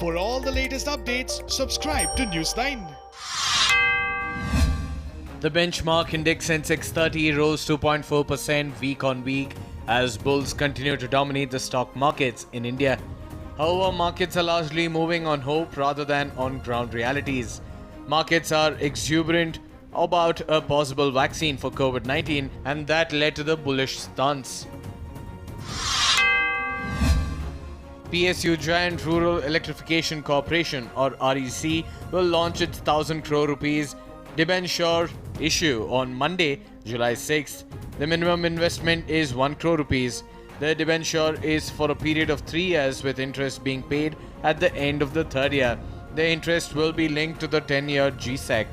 For all the latest updates, subscribe to News9. The benchmark index Sensex 30 rose 2.4% week on week as bulls continue to dominate the stock markets in India. However, markets are largely moving on hope rather than on ground realities. Markets are exuberant about a possible vaccine for COVID-19, and that led to the bullish stance. PSU Giant Rural Electrification Corporation or REC will launch its 1,000 crore rupees debenture issue on Monday, July 6th. The minimum investment is 1 crore rupees. The debenture is for a period of 3 years with interest being paid at the end of the third year. The interest will be linked to the 10-year GSEC.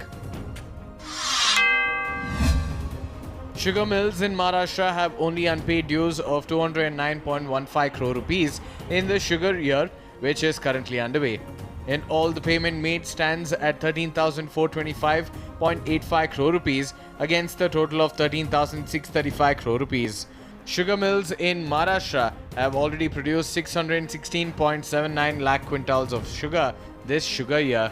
Sugar mills in Maharashtra have only unpaid dues of 209.15 crore rupees in the sugar year, which is currently underway. In all, the payment made stands at 13,425.85 crore rupees against the total of 13,635 crore rupees. Sugar mills in Maharashtra have already produced 616.79 lakh quintals of sugar this sugar year.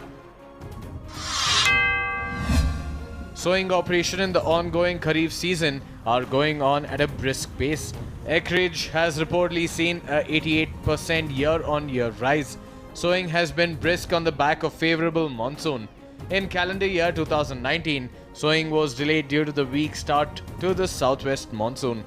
Sowing operation in the ongoing Kharif season are going on at a brisk pace. Acreage has reportedly seen a 88% year-on-year rise. Sowing has been brisk on the back of favorable monsoon. In calendar year 2019, sowing was delayed due to the weak start to the southwest monsoon.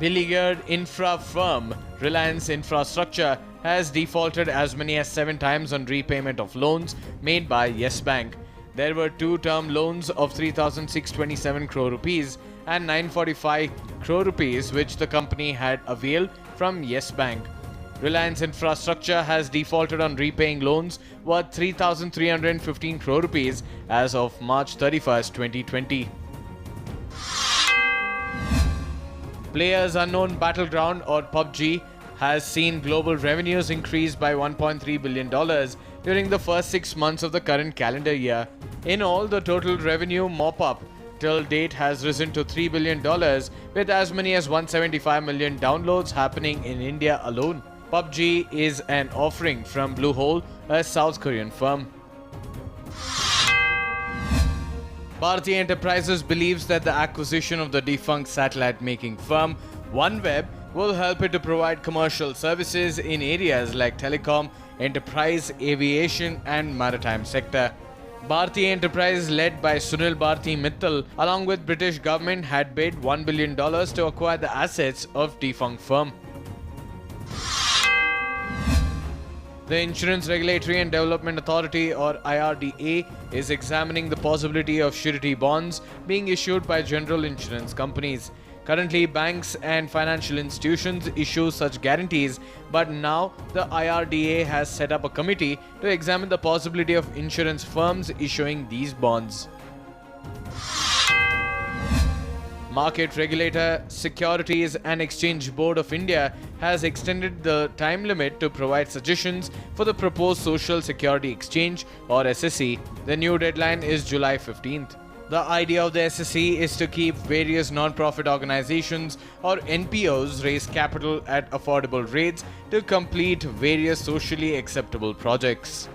Beleaguered infra firm Reliance Infrastructure has defaulted as many as 7 times on repayment of loans made by Yes Bank. There were 2 term loans of 3,627 crore rupees and 945 crore rupees which the company had availed from Yes Bank. Reliance Infrastructure has defaulted on repaying loans worth 3,315 crore rupees as of March 31st, 2020. PlayerUnknown's Battleground or PUBG has seen global revenues increase by $1.3 billion during the first 6 months of the current calendar year. In all, the total revenue mop-up till date has risen to $3 billion, with as many as 175 million downloads happening in India alone. PUBG is an offering from Bluehole, a South Korean firm. Bharti Enterprises believes that the acquisition of the defunct satellite-making firm OneWeb will help it to provide commercial services in areas like telecom, enterprise, aviation and maritime sector. Bharti Enterprises, led by Sunil Bharti Mittal, along with British government, had bid $1 billion to acquire the assets of defunct firm. The Insurance Regulatory and Development Authority or IRDA is examining the possibility of surety bonds being issued by general insurance companies. Currently, banks and financial institutions issue such guarantees, but now the IRDA has set up a committee to examine the possibility of insurance firms issuing these bonds. Market regulator Securities and Exchange Board of India has extended the time limit to provide suggestions for the proposed Social Security Exchange or SSE. The new deadline is July 15th. The idea of the SSE is to keep various non-profit organizations or NPOs raise capital at affordable rates to complete various socially acceptable projects.